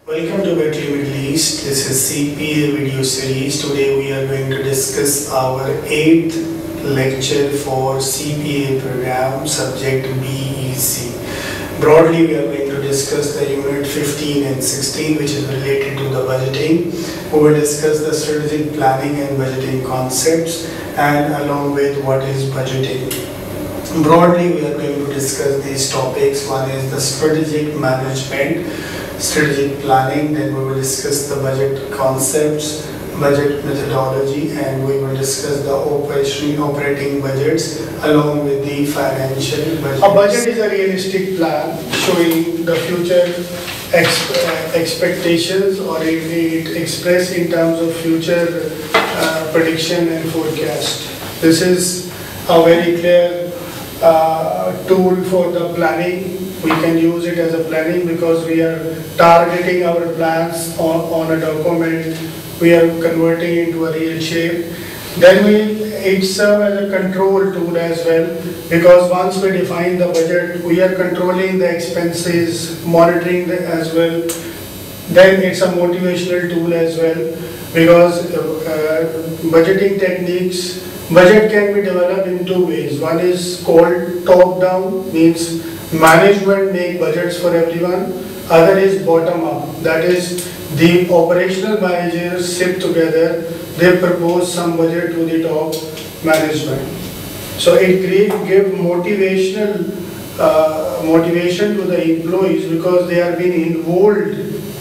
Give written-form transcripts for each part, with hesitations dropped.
Welcome to Berkeley Middle East. This is CPA video series. Today we are going to discuss our 8th lecture for CPA program, subject BEC. Broadly, we are going to discuss the unit 15 and 16, which is related to the budgeting. We will discuss the strategic planning and budgeting concepts, and along with what is budgeting. Broadly, we are going to discuss these topics. One is the strategic management, strategic planning, then we will discuss the budget concepts, budget methodology, and we will discuss the operating budgets along with the financial budget. A budget is a realistic plan showing the future expectations, or it expressed in terms of future prediction and forecast. This is a very clear tool for the planning. We can use it as a planning because we are targeting our plans on a document. We are converting into a real shape. Then it serves as a control tool as well, because once we define the budget, we are controlling the expenses, monitoring as well. Then it's a motivational tool as well, because budgeting techniques, budget can be developed in two ways. One is called top-down, means management make budgets for everyone. Other is bottom-up, that is the operational managers sit together, they propose some budget to the top management. So it gives motivation to the employees because they are being involved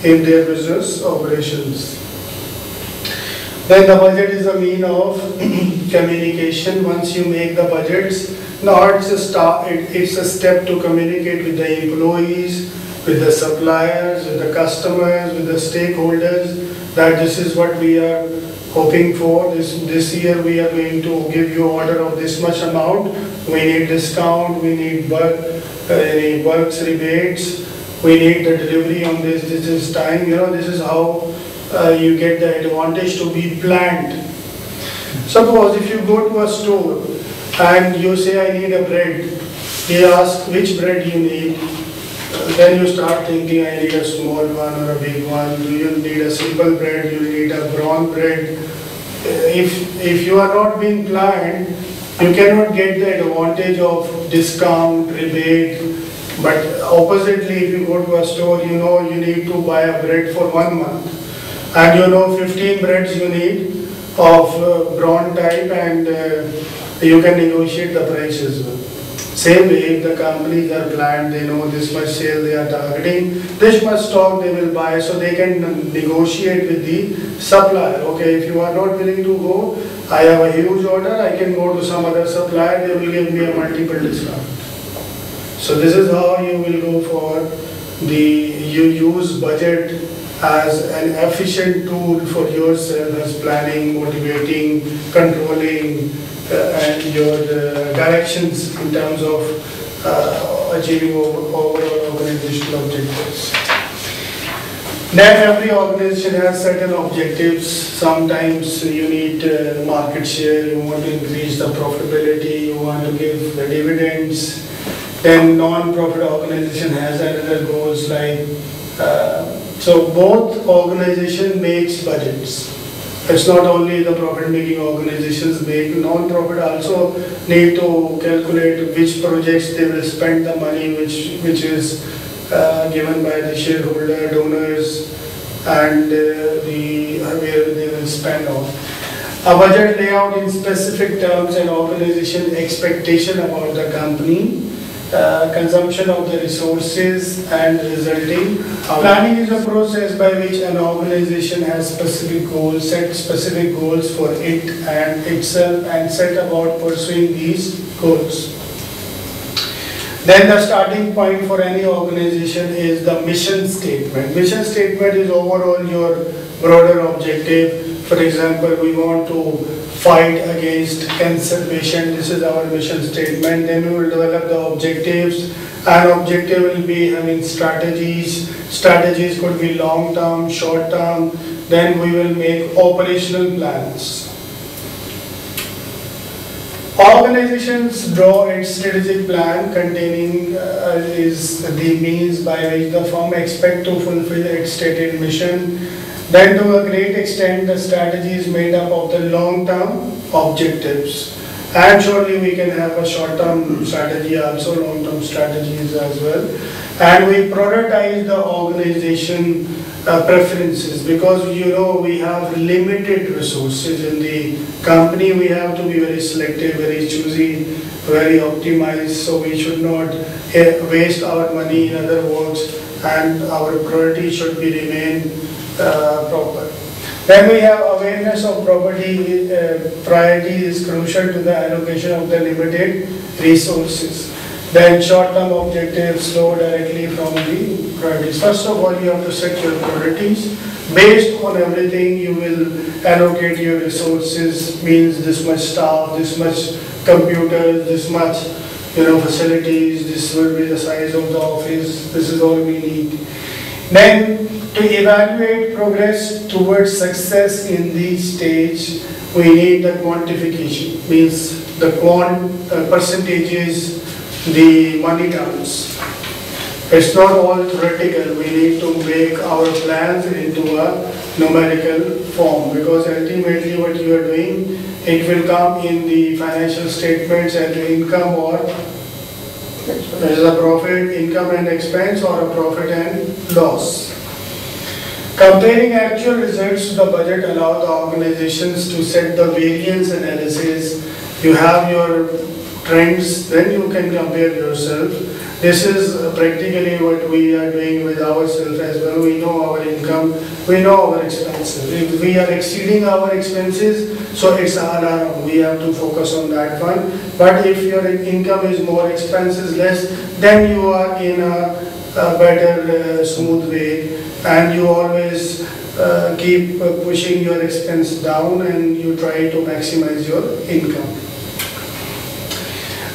in their business operations. Then the budget is a mean of communication. Once you make the budgets, now it's a step to communicate with the employees, with the suppliers, with the customers, with the stakeholders, that this is what we are hoping for. This year we are going to give you order of this much amount. We need discount, we need bulks, rebates, we need the delivery on this is time. This is how you get the advantage to be planned. Suppose if you go to a store and you say, I need a bread. He asks which bread you need. Then you start thinking, I need a small one or a big one. Do you need a simple bread? Do you need a brown bread? If you are not being planned, you cannot get the advantage of discount, rebate. But oppositely, if you go to a store, you know you need to buy a bread for 1 month. And you know 15 breads you need of brown type, and you can negotiate the price as well. Same way, if the companies are planned, they know this much sale they are targeting, this much stock they will buy, so they can negotiate with the supplier. Okay, if you are not willing to go, I have a huge order, I can go to some other supplier, they will give me a multiple discount. So this is how you will go for you use budget as an efficient tool for yourself as planning, motivating, controlling, and your directions in terms of achieving overall organizational objectives. Then every organization has certain objectives. Sometimes you need market share, you want to increase the profitability, you want to give the dividends. Then non-profit organization has another goals like, so both organization makes budgets. It's not only the profit-making organizations make, non-profit also need to calculate which projects they will spend the money, which is given by the shareholder, donors, and where they will spend on. A budget layout in specific terms and organization expectation about the company, consumption of the resources and resulting. Planning is a process by which an organization has specific goals, set specific goals for it and itself, and set about pursuing these goals. Then the starting point for any organization is the mission statement. Mission statement is overall your broader objective. For example, we want to fight against cancer patient. This is our mission statement. Then we will develop the objectives. An objective will be having strategies. Strategies could be long term, short term. Then we will make operational plans. All Organizations draw its strategic plan containing is the means by which the firm expects to fulfill its stated mission. Then to a great extent the strategy is made up of the long-term objectives. And surely we can have a short-term strategy also, long-term strategies as well. And we prioritize the organization preferences, because we have limited resources in the company. We have to be very selective, very choosy, very optimized, so we should not waste our money in other works, and our priority should be remain proper. Then we have awareness of property. Priority is crucial to the allocation of the limited resources. Then short-term objectives flow directly from the priorities. First of all, you have to set your priorities. Based on everything, you will allocate your resources, means this much staff, this much computers, this much facilities, this will be the size of the office, this is all we need. Then to evaluate progress towards success in the stage, we need the quantification, means the percentages, the money terms. It's not all theoretical. We need to make our plans into a numerical form, because ultimately what you are doing, it will come in the financial statements as income, or as a profit, income and expense, or a profit and loss. Comparing actual results to the budget allows the organizations to set the variance analysis. You have your trends, then you can compare yourself. This is practically what we are doing with ourselves as well. We know our income, we know our expenses. If we are exceeding our expenses, so it's an alarm. We have to focus on that one. But if your income is more, expenses less, then you are in a better, smooth way, and you always keep pushing your expense down, and you try to maximize your income.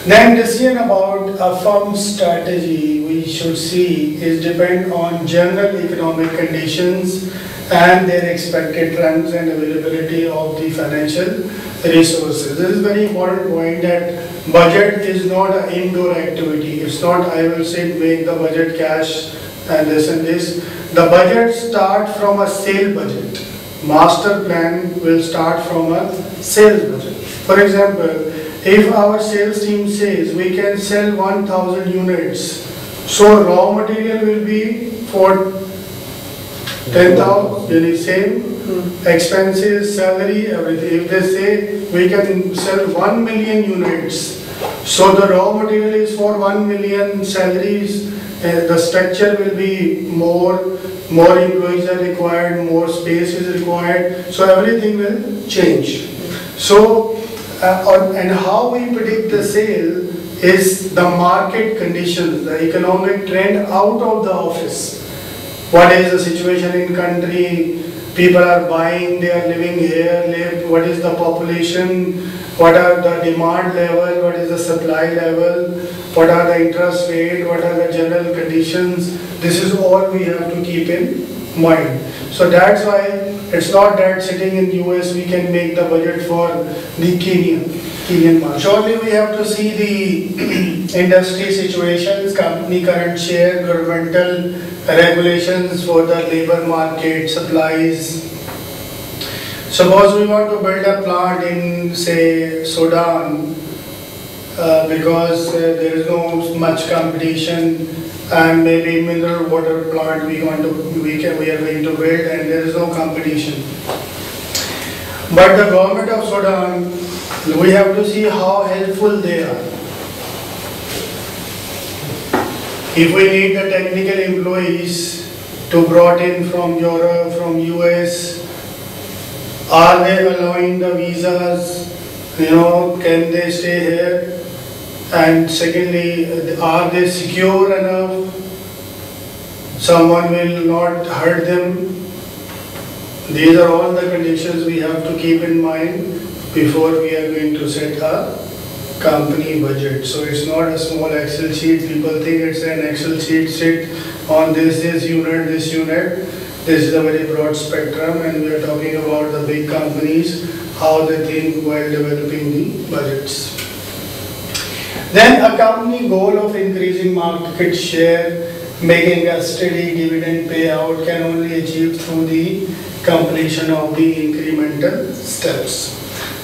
Then decision about a firm's strategy, we should see, is depend on general economic conditions and their expected trends and availability of the financial resources. This is very important point, that budget is not an indoor activity. It's not, I will say, make the budget cash and this and this. The budget start from a sale budget. Master plan will start from a sales budget. For example, if our sales team says we can sell 1,000 units, so raw material will be for 10,000, same expenses, salary, everything. If they say we can sell 1 million units, so the raw material is for 1 million, salaries, the structure will be more employees are required, more space is required, so everything will change. So, and how we predict the sale is the market conditions, the economic trend out of the office. What is the situation in country? People are buying, they are living here, what is the population, what are the demand level, what is the supply level, what are the interest rate, what are the general conditions. This is all we have to keep in mind. So that's why it's not that sitting in US we can make the budget for the Kenyan market. Surely we have to see the industry situations, company current share, governmental regulations for the labor market, supplies. Suppose we want to build a plant in, say, Sudan, because there is no much competition, and maybe mineral water plant we are going to build, and there is no competition. But the government of Sudan, we have to see how helpful they are. If we need the technical employees to brought in from Europe, from US, are they allowing the visas? Can they stay here? And secondly, are they secure enough? Someone will not hurt them. These are all the conditions we have to keep in mind before we are going to set a company budget. So it's not a small Excel sheet. People think it's an Excel sheet, sit on this unit, this unit. This is a very broad spectrum, and we are talking about the big companies, how they think while developing the budgets. Then a company goal of increasing market share, making a steady dividend payout can only achieve through the completion of the incremental steps.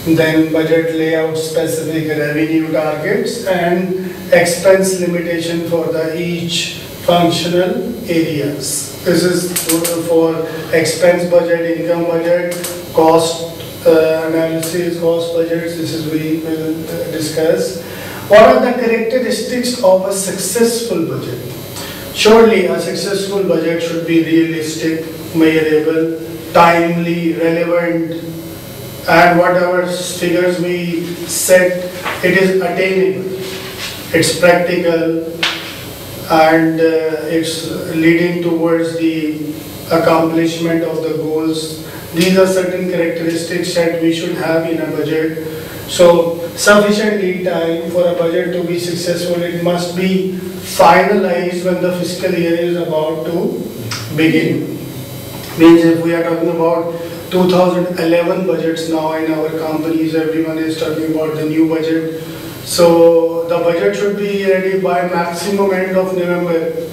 Then budget layout specific revenue targets and expense limitation for the each functional areas. This is for expense budget, income budget, cost analysis, cost budgets. This is we will discuss. What are the characteristics of a successful budget? Surely a successful budget should be realistic, measurable, timely, relevant, and whatever figures we set, it is attainable, it's practical, and it's leading towards the accomplishment of the goals. These are certain characteristics that we should have in a budget. So sufficient lead time for a budget to be successful, it must be finalized when the fiscal year is about to begin. Means if we are talking about 2011 budgets now in our companies, everyone is talking about the new budget. So the budget should be ready by maximum end of November.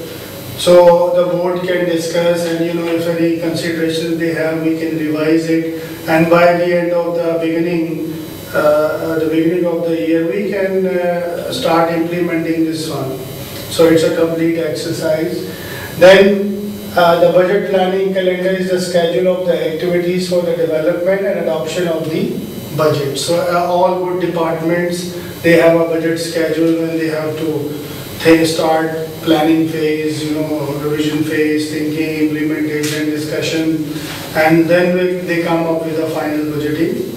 So the board can discuss, and if any considerations they have, we can revise it. And by the end of the beginning of the year, we can start implementing this one. So it's a complete exercise. Then the budget planning calendar is the schedule of the activities for the development and adoption of the budget. So all good departments, they have a budget schedule when they have to start planning phase, revision phase, thinking, implementation, discussion, and then they come up with a final budgeting